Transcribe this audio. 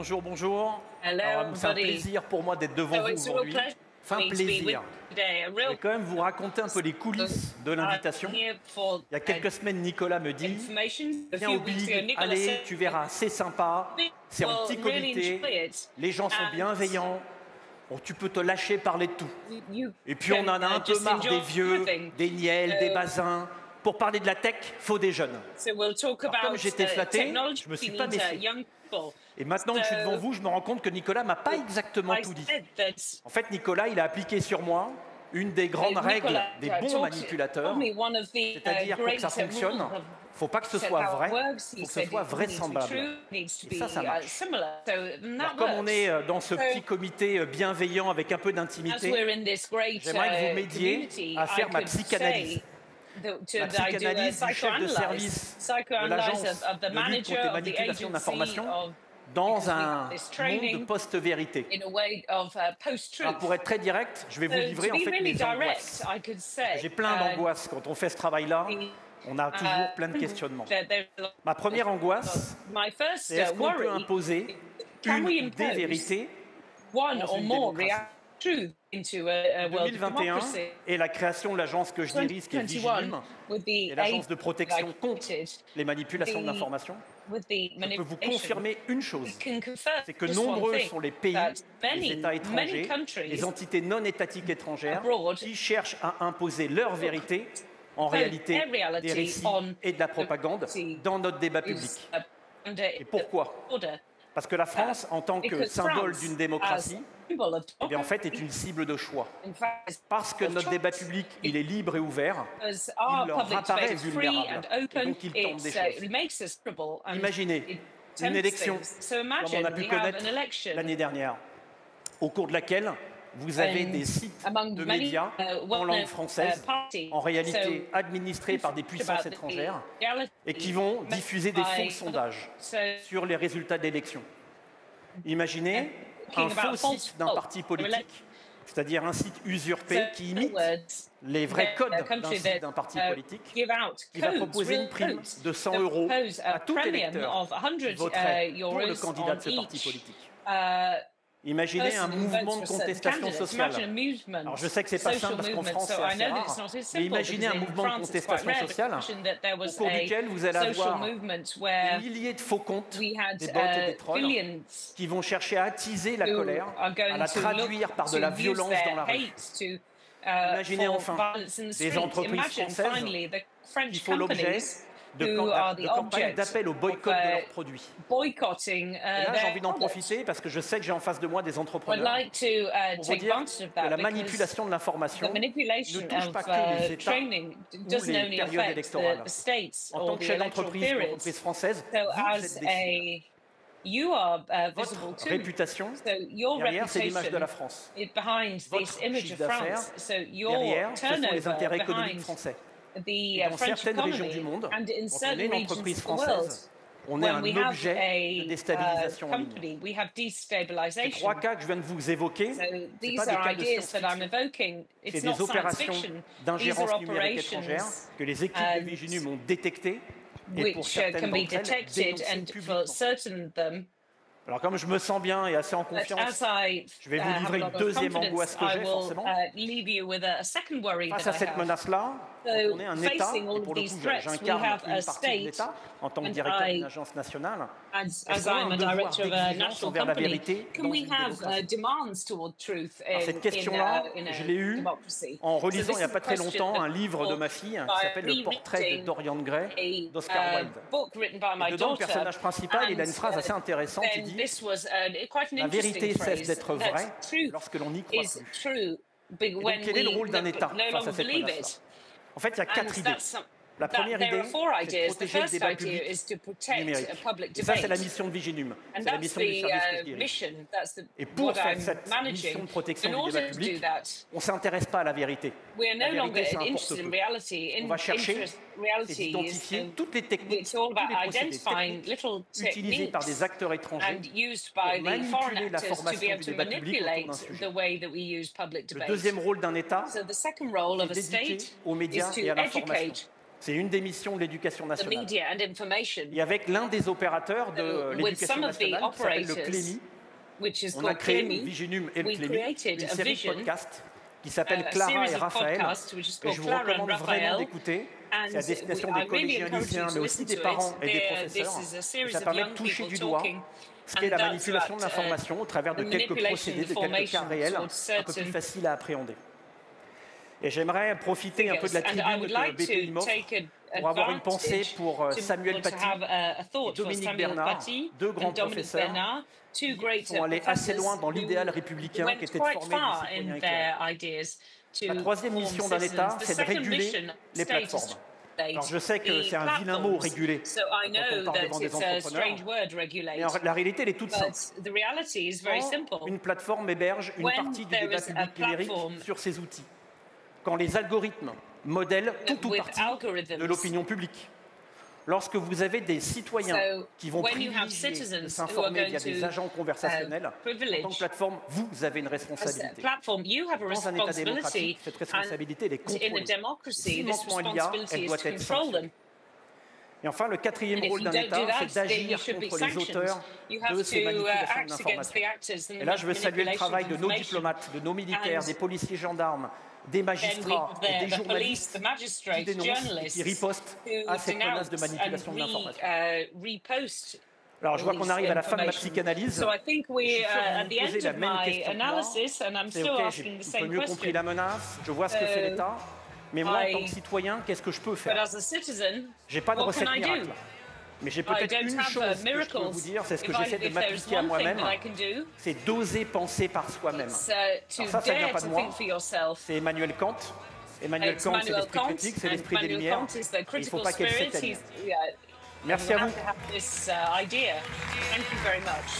Bonjour, bonjour. Hello, Alors, c'est un everybody. plaisir pour moi d'être devant So vous it's a real aujourd'hui. pleasure Enfin, for me to be with plaisir. you today. A Je vais real quand même vous raconter un peu les coulisses de I'm l'invitation. here for Il y a quelques semaines, Nicolas me dit information. A viens au few weeks ago, Big, Nicola allez, said, tu verras, c'est sympa, c'est en petit "We'll really enjoy comité, it, les gens sont and bienveillants, bon, tu peux te lâcher parler de tout. you Et puis on can en a un peu just marre enjoy des vieux, everything." des niels, des bazins. Pour parler de la tech, faut des jeunes. So we'll talk Alors, comme about j'étais flatté, technology. je me suis We pas need méfié. young people. Et maintenant que je suis devant So vous, je me rends compte que Nicolas m'a pas exactement I tout dit. said that En fait, Nicolas, il a appliqué sur moi une des grandes règles Nicola des bons told manipulateurs, me one of the c'est-à-dire pour que great ça fonctionne, rules of faut pas que ce said soit how it vrai, works. faut He que ce said soit it needs to be vraisemblable. true, needs to Et be ça marche. similar. So Alors, that comme on est works. dans ce So, petit comité bienveillant avec un peu as we're d'intimité, in this great j'aimerais que vous m'aidiez community, à faire I ma could psychanalyse. say La that I do a psychanalyse du chef de psychoanalyse service de psychoanalyse l'agence of the de lutte manager contre les of the manipulations agency d'information of dans because we have un this monde de training post-vérité. in a way of Alors, post-truth. pour être très direct, je vais vous So livrer to en be fait really mes angoisses. direct, I could say J'ai plein d'angoisses quand on fait ce travail-là. On a toujours plein de uh, questionnements. that there's a lot Ma première of- angoisse, My first c'est est-ce qu'on peut worry, imposer can we une ou des impose vérités one dans or une more démocratie. truth into a world of 2021 democracy? et la création de l'agence que je dirige, qui est 2021, Viginum, with the et l'agence de aid protection that I contre created, les manipulations de the- l'information, with the je peux vous manipulation, confirmer une chose, can confirm c'est que just one nombreux thing, sont les pays, that les États many étrangers, countries les entités non étatiques étrangères abroad qui cherchent à imposer leur vérité, en réalité their reality des récits on et de la propagande democracy dans notre débat is public. under Et pourquoi? order. Parce que la France, en tant que Because symbole France, d'une démocratie, as symbol of eh bien, en fait, est democracy, une cible de choix. in fact, Parce que notre débat public, il est libre et ouvert, because il our leur public apparaît space is free vulnérable. and Et open, donc, il tente des it choses. makes us credible and Imaginez it une tempts élection, things. So comme imagine on a pu we have connaître an election l'année dernière, au cours de laquelle vous avez and des sites among de many, médias en well-known, langue française, parties. en réalité So, administrés par des about puissances the étrangères, reality et qui vont made diffuser des by- faux sondages So, sur les résultats d'élections. Imaginez un talking about faux false site d'un vote parti for politique, c'est-à-dire un site usurpé So, qui in imite other words, les vrais they're codes a d'un country site that, d'un parti politique, give out qui va codes, proposer real une prime codes, de 100 that euros propose a à tout premium électeur of 100 qui voterait pour le euros candidat de ce on parti each, politique. person Imaginez un who mouvement votes de for certain contestation candidates. sociale. Imagine a movement, Alors je sais que c'est pas social simple parce qu'en movement, France so c'est I assez know that rare, it's not as mais simple imaginez un because in mouvement de France it's quite contestation rare. But sociale imagine that there au was cours a duquel vous allez social avoir movement des where milliers de faux comptes, we had des bots et des trolls billions qui vont chercher à attiser la who colère, are à going la to traduire look par de to la use violence their dans la rue. hate to Imaginez for enfin violence in the des street. entreprises Imagine françaises finally the qui French font l'objet companies de who are the campagnes object d'appel au of boycott de leurs produits. boycotting Et là, j'ai their envie d'en products. profiter parce que je sais que j'ai en face de moi des I'd entrepreneurs like to pour vous take dire advantage of que that la because manipulation de l'information the ne manipulation touche of pas que les États training ou doesn't les only périodes affect électorales. the states En or tant que the chef electoral d'entreprise, periods. d'entreprise française, So vous as êtes des cibles. you are visible Votre too. réputation, So your derrière, c'est l'image de la reputation France. is behind this Votre image chiffre of d'affaires, France. So your derrière, ce sont les turnover intérêts économiques behind français. the Et dans French certaines régions du economy monde, and in quand on est certain une regions entreprise of the world. française, on est When we un have objet de a déstabilisation en ligne. company, we have Ces destabilization. trois cas que je viens de vous évoquer, So ce n'est these pas des are cas de ideas that I'm science-fiction. evoking. C'est It's not des science opérations fiction. These d'ingérence are numérique étrangère operations que les équipes de Viginum ont détectées et pour which certaines can be d'entre elles, detected dénoncées and publiquement. for certain of them. Alors comme je me sens bien et assez en But confiance, as I je vais vous have livrer a une lot of deuxième angoisse confidence, que I j'ai will forcément. leave you with a second worry Face that à I cette have. menace-là, quand on est un État, facing all et of pour le these coup threats, we j'incarne have une a partie de state, l'État en tant que and directeur d'une I, agence nationale, as est-ce as qu'on a I'm un a devoir director of a d'exigence national envers la company, vérité can dans we une have démocratie? demands toward truth Alors, cette question-là, in je a l'ai eue democracy? en So relisant this il n'y a is pas a très question longtemps un that livre de people ma fille by qui s'appelle Le portrait de rereading Dorian Gray a d'Oscar Wilde. book written by Et my dedans, le daughter, personnage principal, il a une and phrase assez intéressante, il then dit this was quite an « La vérité interesting cesse phrase d'être vraie that truth lorsque l'on n'y croit is plus. true Et donc, when quel est le we rôle d'un no État face longer à cette believe menace-là? it. En fait, il y a And 4 idées. that's La première there idée, are four c'est de ideas. The protéger le first débat idea public is to protect numérique. a public Et ça, c'est la debate. mission de Viginum. And C'est la that's mission du the service que je dirige. mission. That's Et pour what faire I'm cette managing. mission de protection In du débat order to do public, that, on ne s'intéresse pas à la vérité. we are La no longer vérité, c'est un interested in porte-peu. reality. On va chercher, c'est Reality is d'identifier toutes les techniques, it's all tous about les procédés identifying techniques little utilisés par des techniques acteurs étrangers and used by pour the foreign manipuler la actors to be formation able du to débat public autour d'un manipulate sujet. the way that we use public Le debate. deuxième rôle d'un État, So the second role of a c'est d'éduquer state aux médias is to et à l'information. educate C'est une des missions de l'éducation the nationale. media and information, Et avec l'un des opérateurs de with l'éducation some of the nationale, qui s'appelle le operators, CLEMI, which is on a called créé, CLEMI, Viginum et le we CLEMI, created une a série de vision, podcasts qui s'appelle a Clara series et of Raphaël. podcasts, which is Et je called vous Clara and recommande vraiment Raphael. d'écouter. And C'est à destination I des really collégiens, encourage lycéens, you to mais aussi listen des to parents it. et des This professeurs. is a Et series ça of permet de young toucher people du doigt talking, ce qu'est and la that's manipulation de about l'information au travers de the quelques manipulation procédés, de quelques cas information réels, towards un peu plus certain faciles à appréhender. Et j'aimerais profiter un peu de la figures. And I tribune would que like BPI to m'offre take pour avoir une pensée advantage pour Samuel to Paty have a et thought for Dominique Samuel Bernard, Paty deux grands and Dominic professeurs Bernard, two qui great sont allés assez professors loin dans l'idéal who républicain went qui était de quite former des far citoyens in éclairés. their ideas to La troisième form mission d'un citizens. État, The c'est de second réguler mission les state is plateformes. to Alors je sais que the c'est un vilain mot, platforms. réguler, So I quand on know parle that devant des it's a strange entrepreneurs. word, Mais regulate. la réalité, elle est toute simple. But the reality is very Quand simple. une plateforme héberge une When partie du there débat is a public numérique platform sur ses outils, quand les algorithmes modèlent tout ou with partie algorithms, de l'opinion publique, lorsque vous avez des citoyens so qui vont when you have privilégier de citizens who are s'informer going via des to agents conversationnels, en tant que privilege plateforme, vous avez une as a responsabilité. platform, you have a Dans un État responsibility, démocratique, cette responsabilité, elle est and in a contrôlée. democracy, Si this manquement il y a, responsibility elle is doit to être control sanctionnée. them. Et enfin, le quatrième And if rôle you d'un don't do État, that, c'est then you d'agir should be contre les sanctioned. auteurs You have de ces to manipulations act against d'information. the actors and Et là, je veux the saluer le manipulation travail of de nos information. diplomates, de nos militaires, And des policiers gendarmes, des then we magistrats have et des the police, journalistes the qui magistrates, dénoncent et journalists qui ripostent who à cette menace denounce de manipulation de and l'information. repost Alors, je vois qu'on these arrive à la fin de ma information. psychanalyse. So I think Je we're suis sûr que at vous the vous posez end la of même my question que moi. analysis, and I'm C'est still OK, asking the j'ai un peu same mieux compris question. la menace, je vois ce que fait l'État, mais moi, en tant que citoyen, qu'est-ce que je peux But faire? as a citizen, J'ai pas de what recette can I do? miracle. Mais j'ai I peut-être don't une have chose que je peux miracles. vous dire, c'est ce que If j'essaie de there's m'appliquer à one thing moi-même, that I can do, c'est d'oser penser par soi-même. it's Alors to ça vient dare pas to de moi, think for yourself. c'est Emmanuel Kant. Emmanuel It's Kant, c'est Immanuel l'esprit Kant, critique, c'est and l'esprit des Immanuel Lumières. Kant is the Et il ne faut critical pas qu'elle spirit. s'éteigne. He's, Merci à we vous. have to have this idea. Thank you very much.